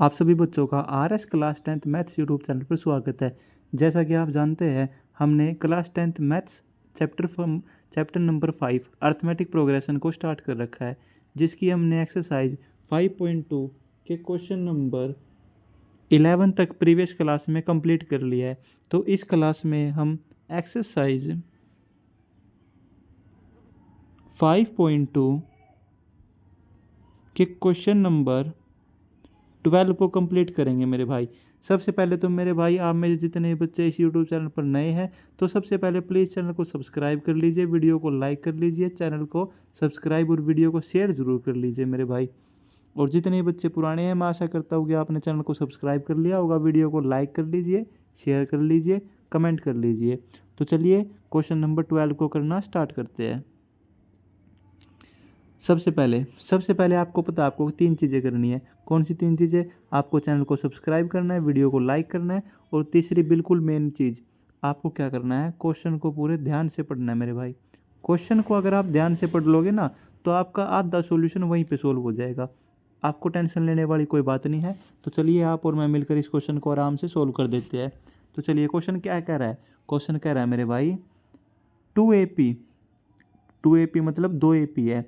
आप सभी बच्चों का RS class 10th maths YouTube channel पर स्वागत है। जैसा कि आप जानते हैं, हमने class 10th maths chapter number 5 arithmetic progression को स्टार्ट कर रखा है, जिसकी हमने एक्सरसाइज 5.2 के क्वेश्चन नंबर 11 तक प्रीवियस क्लास में कंप्लीट कर लिया है। तो इस क्लास में हम एक्सरसाइज 5.2 के क्वेश्चन नंबर 12 को कंप्लीट करेंगे मेरे भाई। सबसे पहले तो मेरे भाई, आप में से जितने बच्चे इस यूट्यूब चैनल पर नए हैं तो सबसे पहले प्लीज़ चैनल को सब्सक्राइब कर लीजिए, वीडियो को लाइक कर लीजिए, चैनल को सब्सक्राइब और वीडियो को शेयर ज़रूर कर लीजिए मेरे भाई। और जितने बच्चे पुराने हैं, मैं आशा करता हूँ कि आपने चैनल को सब्सक्राइब कर लिया होगा, वीडियो को लाइक कर लीजिए, शेयर कर लीजिए, कमेंट कर लीजिए। तो चलिए क्वेश्चन नंबर 12 को करना स्टार्ट करते हैं। सबसे पहले आपको पता है आपको 3 चीज़ें करनी है। कौन सी 3 चीज़ें? आपको चैनल को सब्सक्राइब करना है, वीडियो को लाइक करना है, और तीसरी बिल्कुल मेन चीज़, आपको क्या करना है, क्वेश्चन को पूरे ध्यान से पढ़ना है मेरे भाई। क्वेश्चन को अगर आप ध्यान से पढ़ लोगे ना, तो आपका आधा सॉल्यूशन वहीं पे सोल्व हो जाएगा। आपको टेंशन लेने वाली कोई बात नहीं है। तो चलिए आप और मैं मिलकर इस क्वेश्चन को आराम से सोल्व कर देते हैं। तो चलिए, क्वेश्चन क्या कह रहा है? क्वेश्चन कह रहा है मेरे भाई 2AP मतलब 2AP है,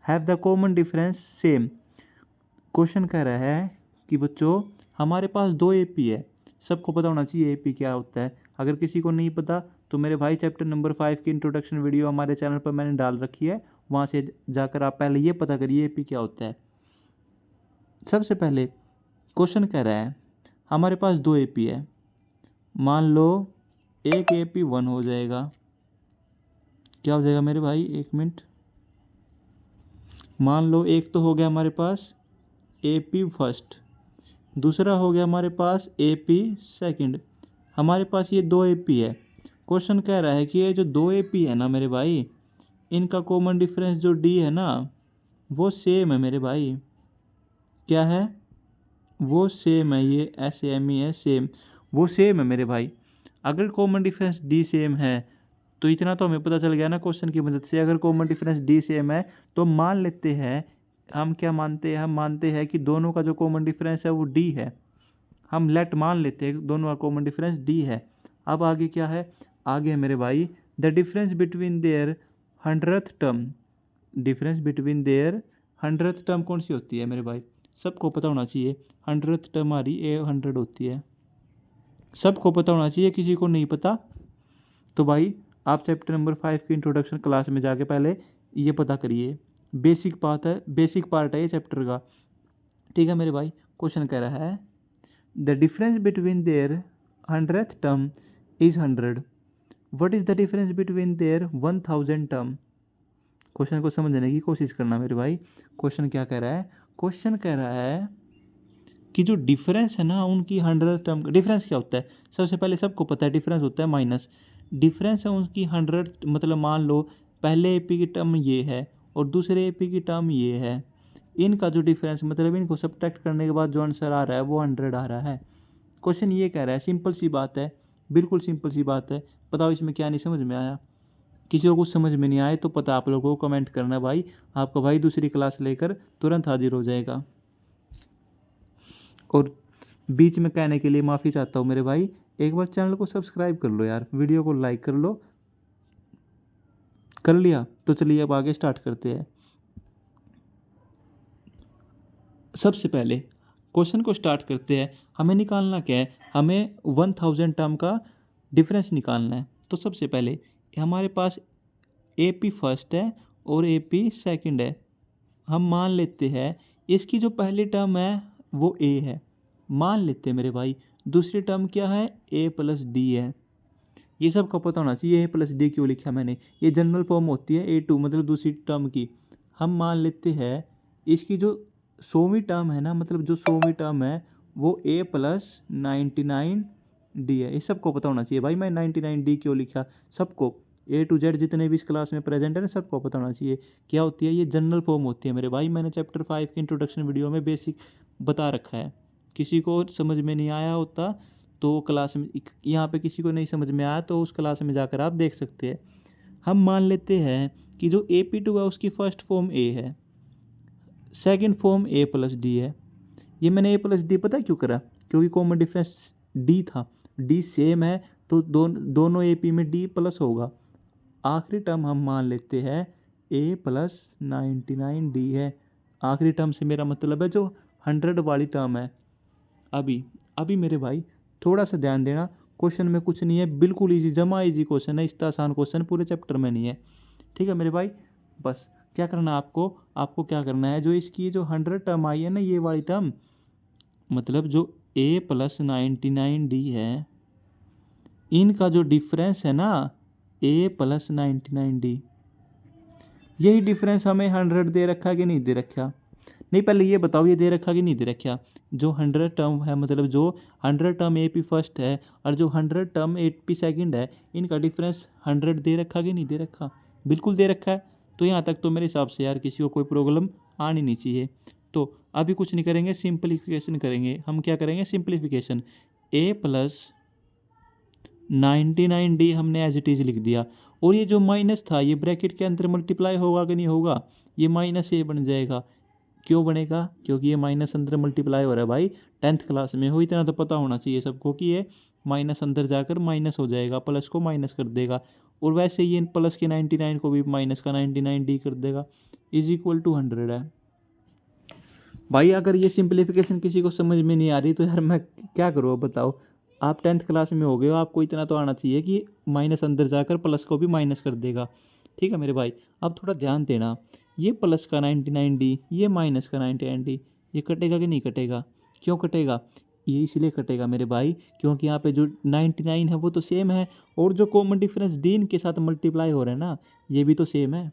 have the common difference same. Question कह रहा है कि बच्चों, हमारे पास 2AP है। सबको पता होना चाहिए AP क्या होता है। अगर किसी को नहीं पता तो मेरे भाई चैप्टर नंबर 5 की इंट्रोडक्शन वीडियो हमारे चैनल पर मैंने डाल रखी है, वहाँ से जाकर आप पहले ये पता करिए AP क्या होता है। सबसे पहले क्वेश्चन कह रहा है हमारे पास 2AP है। मान लो एक AP 1 हो जाएगा। क्या हो जाएगा मेरे भाई? एक मिनट। मान लो एक तो हो गया हमारे पास AP फर्स्ट, दूसरा हो गया हमारे पास AP सेकंड। हमारे पास ये 2AP है। क्वेश्चन कह रहा है कि ये जो 2AP है ना मेरे भाई, इनका कॉमन डिफरेंस जो D है ना, वो सेम है मेरे भाई। क्या है? वो सेम है। ये SAME है, सेम। वो सेम है मेरे भाई। अगर कॉमन डिफरेंस D सेम है तो इतना तो हमें पता चल गया ना क्वेश्चन की मदद से। अगर कॉमन डिफरेंस D सेम है तो मान लेते हैं, हम क्या मानते हैं? हम मानते हैं कि दोनों का जो कॉमन डिफरेंस है वो D है। हम लेट मान लेते हैं दोनों का कॉमन डिफरेंस D है। अब आगे क्या है? आगे है मेरे भाई the difference between their 100th term. Difference between their 100th term कौन सी होती है मेरे भाई? सबको पता होना चाहिए। 100th टर्म हमारी A100 होती है। सबको पता होना चाहिए, किसी को नहीं पता तो भाई आप चैप्टर नंबर 5 की इंट्रोडक्शन क्लास में जाके पहले ये पता करिए। बेसिक पार्ट है ये चैप्टर का। ठीक है मेरे भाई। क्वेश्चन कह रहा है the difference between their 100th term is 100। What is the difference between their 1000 term? Question को समझने की कोशिश करना मेरे भाई। क्वेश्चन क्या कह रहा है? क्वेश्चन कह रहा है कि जो डिफरेंस है ना उनकी 100th टर्म का डिफरेंस क्या होता है? सबसे पहले सबको पता है डिफरेंस होता है माइनस। डिफरेंस है उनकी 100, मतलब मान लो पहले AP की टर्म ये है और दूसरे AP की टर्म ये है। इनका जो डिफरेंस, मतलब इनको सब्ट्रैक्ट करने के बाद जो आंसर आ रहा है वो 100 आ रहा है। क्वेश्चन ये कह रहा है, सिंपल सी बात है, बिल्कुल सिंपल सी बात है। बताओ इसमें क्या नहीं समझ में आया? किसी को कुछ समझ में नहीं आए तो पता आप लोगों को कमेंट करना भाई। आपका भाई दूसरी क्लास लेकर तुरंत हाजिर हो जाएगा। और बीच में कहने के लिए माफ़ी चाहता हूँ मेरे भाई, एक बार चैनल को सब्सक्राइब कर लो यार, वीडियो को लाइक कर लो। कर लिया? तो चलिए अब आगे स्टार्ट करते हैं। सबसे पहले क्वेश्चन को स्टार्ट करते हैं। हमें निकालना क्या है? हमें 1000 टर्म का डिफरेंस निकालना है। तो सबसे पहले हमारे पास AP फर्स्ट है और AP सेकंड है। हम मान लेते हैं इसकी जो पहली टर्म है वो A है। मान लेते हैं मेरे भाई दूसरी टर्म क्या है? A प्लस D है। ये सब का पता होना चाहिए। A प्लस D क्यों लिखा मैंने? ये जनरल फॉर्म होती है A2, मतलब दूसरी टर्म की। हम मान लेते हैं इसकी जो 100वीं टर्म है ना, मतलब जो 100वीं टर्म है वो A प्लस 99D है। ये सबको पता होना चाहिए भाई। मैं 99D क्यों लिखा? सबको A to Z जितने भी इस क्लास में प्रेजेंट है ना, सबको पता होना चाहिए क्या होती है। ये जनरल फॉर्म होती है मेरे भाई। मैंने चैप्टर 5 की इंट्रोडक्शन वीडियो में बेसिक बता रखा है। किसी को समझ में नहीं आया होता तो क्लास में, यहाँ पे किसी को नहीं समझ में आया तो उस क्लास में जाकर आप देख सकते हैं। हम मान लेते हैं कि जो AP2 है उसकी फर्स्ट फॉर्म A है, second form A plus D है। ये मैंने ए प्लस डी पता है क्यों करा, क्योंकि कॉमन डिफरेंस डी था, डी सेम है तो दोनों ए पी में डी प्लस होगा। आखिरी टर्म हम मान लेते हैं ए प्लस 99 डी है। आखिरी टर्म से मेरा मतलब है जो 100 वाली टर्म है। अभी अभी मेरे भाई थोड़ा सा ध्यान देना, क्वेश्चन में कुछ नहीं है, बिल्कुल इजी, जमा इजी क्वेश्चन है, इतना आसान क्वेश्चन पूरे चैप्टर में नहीं है। ठीक है मेरे भाई, बस क्या करना है आपको, आपको क्या करना है, जो इसकी जो 100 टर्म आई है ना, ये वाली टर्म, मतलब जो ए प्लस 99 डी है, इनका जो डिफरेंस है ना ए प्लस 99 डी, यही डिफरेंस हमें 100 दे रखा कि नहीं दे रखा। नहीं पहले ये बताओ ये दे रखा कि नहीं दे रखा। जो 100 टर्म है, मतलब जो 100 टर्म ए पी फर्स्ट है और जो 100 टर्म ए पी सेकेंड है, इनका डिफरेंस 100 दे रखा कि नहीं दे रखा। बिल्कुल दे रखा है। तो यहाँ तक तो मेरे हिसाब से यार किसी को कोई प्रॉब्लम आनी नहीं चाहिए। तो अभी कुछ नहीं करेंगे, सिंपलीफिकेशन करेंगे। हम क्या करेंगे, सिंपलीफिकेशन। ए प्लस 99 डी हमने एज इट इज़ लिख दिया, और ये जो माइनस था ये ब्रैकेट के अंदर मल्टीप्लाई होगा कि नहीं होगा, ये माइनस ए बन जाएगा। क्यों बनेगा, क्योंकि ये माइनस अंदर मल्टीप्लाई हो रहा है भाई। 10th क्लास में हो, इतना तो पता होना चाहिए सबको कि ये माइनस अंदर जाकर माइनस हो जाएगा, प्लस को माइनस कर देगा, और वैसे ये प्लस के 99 को भी माइनस का 99 डी कर देगा, इज इक्वल टू 100 है। भाई अगर ये सिंप्लीफिकेशन किसी को समझ में नहीं आ रही तो यार मैं क्या करूँ, अब बताओ। आप 10th क्लास में हो गए हो, आपको इतना तो आना चाहिए कि माइनस अंदर जाकर प्लस को भी माइनस कर देगा। ठीक है मेरे भाई, अब थोड़ा ध्यान देना, ये प्लस का 99 डी, ये माइनस का 99 डी, ये कटेगा कि नहीं कटेगा। क्यों कटेगा, ये इसलिए कटेगा मेरे भाई क्योंकि यहाँ पे जो 99 है वो तो सेम है, और जो कॉमन डिफरेंस डी इनके साथ मल्टीप्लाई हो रहा है ना, ये भी तो सेम है,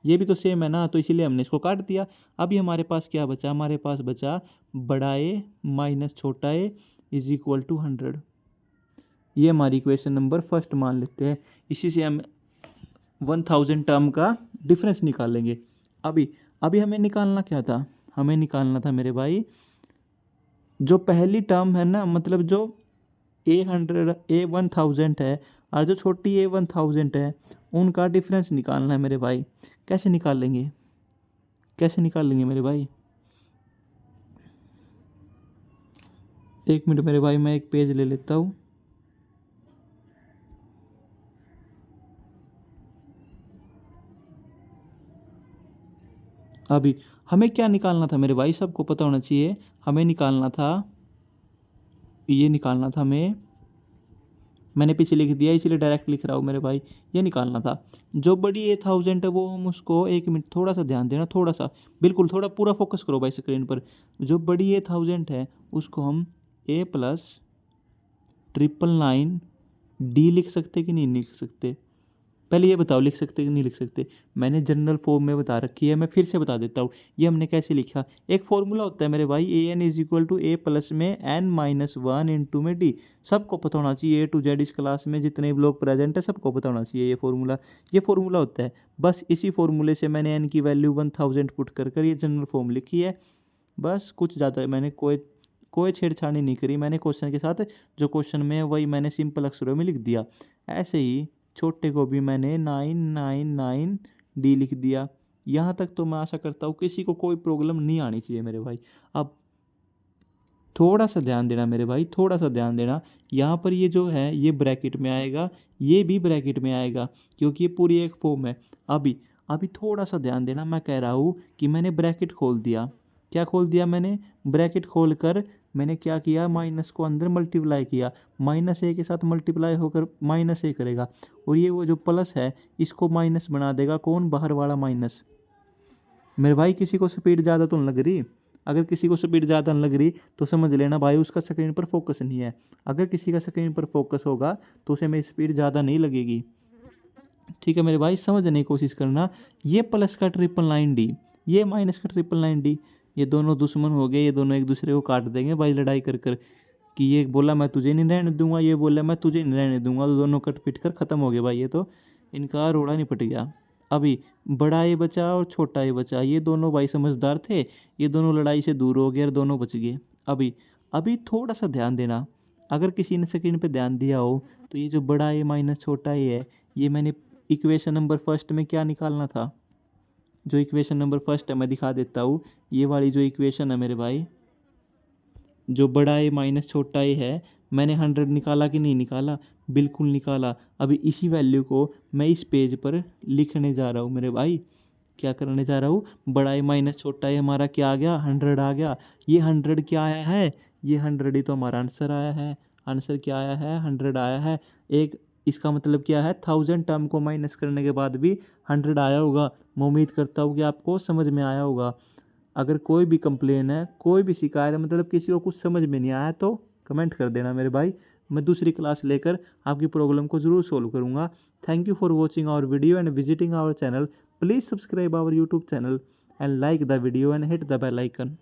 ये भी तो सेम है ना, तो इसीलिए हमने इसको काट दिया। अभी हमारे पास क्या बचा, हमारे पास बचा बड़ा ए माइनस छोटा ए इज इक्वल टू 100। ये हमारी इक्वेशन नंबर फर्स्ट मान लेते हैं। इसी से हम 1000 टर्म का डिफरेंस निकालेंगे। अभी अभी हमें निकालना क्या था, हमें निकालना था मेरे भाई जो पहली टर्म है ना, मतलब जो A1000 है और जो छोटी A1000 है, उनका डिफरेंस निकालना है मेरे भाई। कैसे निकालेंगे, कैसे निकालेंगे मेरे भाई, एक मिनट मेरे भाई, मैं एक पेज ले लेता हूँ। अभी हमें क्या निकालना था मेरे भाई, सबको पता होना चाहिए। हमें निकालना था, ये निकालना था हमें, मैंने पीछे लिख दिया इसलिए डायरेक्ट लिख रहा हूँ मेरे भाई। ये निकालना था जो बड़ी A1000 है, वो हम उसको, एक मिनट थोड़ा सा ध्यान देना, थोड़ा सा, बिल्कुल थोड़ा पूरा फोकस करो भाई स्क्रीन पर। जो बड़ी A1000 है उसको हम A प्लस 999 डी लिख सकते कि नहीं लिख सकते। पहले ये बताओ लिख सकते कि नहीं लिख सकते। मैंने जनरल फॉर्म में बता रखी है, मैं फिर से बता देता हूँ ये हमने कैसे लिखा। एक फॉर्मूला होता है मेरे भाई, A N is equal to A plus में एन माइनस वन इंटू में डी। सबको पता होना चाहिए, ए टू जेड इस क्लास में जितने भी लोग प्रेजेंट है सबको पता होना चाहिए ये फॉर्मूला होता है। बस इसी फॉर्मूले से मैंने एन की वैल्यू 1000 पुट कर ये जनरल फॉर्म लिखी है। बस कुछ ज़्यादा मैंने कोई छेड़छाड़ी नहीं करी, मैंने क्वेश्चन के साथ जो क्वेश्चन में है वही मैंने सिंपल अक्षरों में लिख दिया। ऐसे ही छोटे को भी मैंने 999 डी लिख दिया। यहाँ तक तो मैं आशा करता हूँ किसी को कोई प्रॉब्लम नहीं आनी चाहिए मेरे भाई। अब थोड़ा सा ध्यान देना मेरे भाई, थोड़ा सा ध्यान देना। यहाँ पर ये जो है ये ब्रैकेट में आएगा, ये भी ब्रैकेट में आएगा, क्योंकि ये पूरी एक फॉर्म है। अभी अभी थोड़ा सा ध्यान देना, मैं कह रहा हूँ कि मैंने ब्रैकेट खोल दिया। क्या खोल दिया मैंने, ब्रैकेट खोल कर मैंने क्या किया, माइनस को अंदर मल्टीप्लाई किया, माइनस ए के साथ मल्टीप्लाई होकर माइनस ए करेगा, और ये वो जो प्लस है इसको माइनस बना देगा, कौन, बाहर वाला माइनस। मेरे भाई किसी को स्पीड ज़्यादा तो नहीं लग रही, अगर किसी को स्पीड ज़्यादा नहीं लग रही तो समझ लेना भाई उसका स्क्रीन पर फोकस नहीं है। अगर किसी का स्क्रीन पर फोकस होगा तो उसे में स्पीड ज़्यादा नहीं लगेगी। ठीक है मेरे भाई, समझने की कोशिश करना। ये प्लस का 999 डी, ये माइनस का 999 डी, ये दोनों दुश्मन हो गए, ये दोनों एक दूसरे को काट देंगे भाई लड़ाई कर कर, कि ये बोला मैं तुझे नहीं रहने दूंगा, ये बोला मैं तुझे नहीं रहने दूंगा, तो दोनों कट पिट कर ख़त्म हो गए भाई। ये तो इनका रोड़ा निपट गया। अभी बड़ा ये बचा और छोटा ये बचा, ये दोनों भाई समझदार थे, ये दोनों लड़ाई से दूर हो गए और दोनों बच गए। अभी अभी थोड़ा सा ध्यान देना, अगर किसी ने स्क्रीन पे ध्यान दिया हो तो ये जो बड़ा ए माइनस छोटा ए है, ये मैंने इक्वेशन नंबर फर्स्ट में क्या निकालना था, जो इक्वेशन नंबर फर्स्ट है मैं दिखा देता हूँ। ये वाली जो इक्वेशन है मेरे भाई, जो बड़ा ए माइनस छोटा ए है, मैंने 100 निकाला कि नहीं निकाला? बिल्कुल निकाला। अभी इसी वैल्यू को मैं इस पेज पर लिखने जा रहा हूँ मेरे भाई। क्या करने जा रहा हूँ? बड़ा ए माइनस छोटा ए हमारा क्या आ गया? 100 आ गया। ये 100 क्या आया है? ये 100 ही तो हमारा आंसर आया है। आंसर क्या आया है? 100 आया है। एक इसका मतलब क्या है? 1000 टर्म को माइनस करने के बाद भी 100 आया होगा। मैं उम्मीद करता हूँ कि आपको समझ में आया होगा। अगर कोई भी कंप्लेन है, कोई भी शिकायत है, मतलब किसी को कुछ समझ में नहीं आया तो कमेंट कर देना मेरे भाई। मैं दूसरी क्लास लेकर आपकी प्रॉब्लम को ज़रूर सोल्व करूँगा। Thank you for watching our video and visiting our channel. Please subscribe our YouTube channel and like the video and hit the bell icon.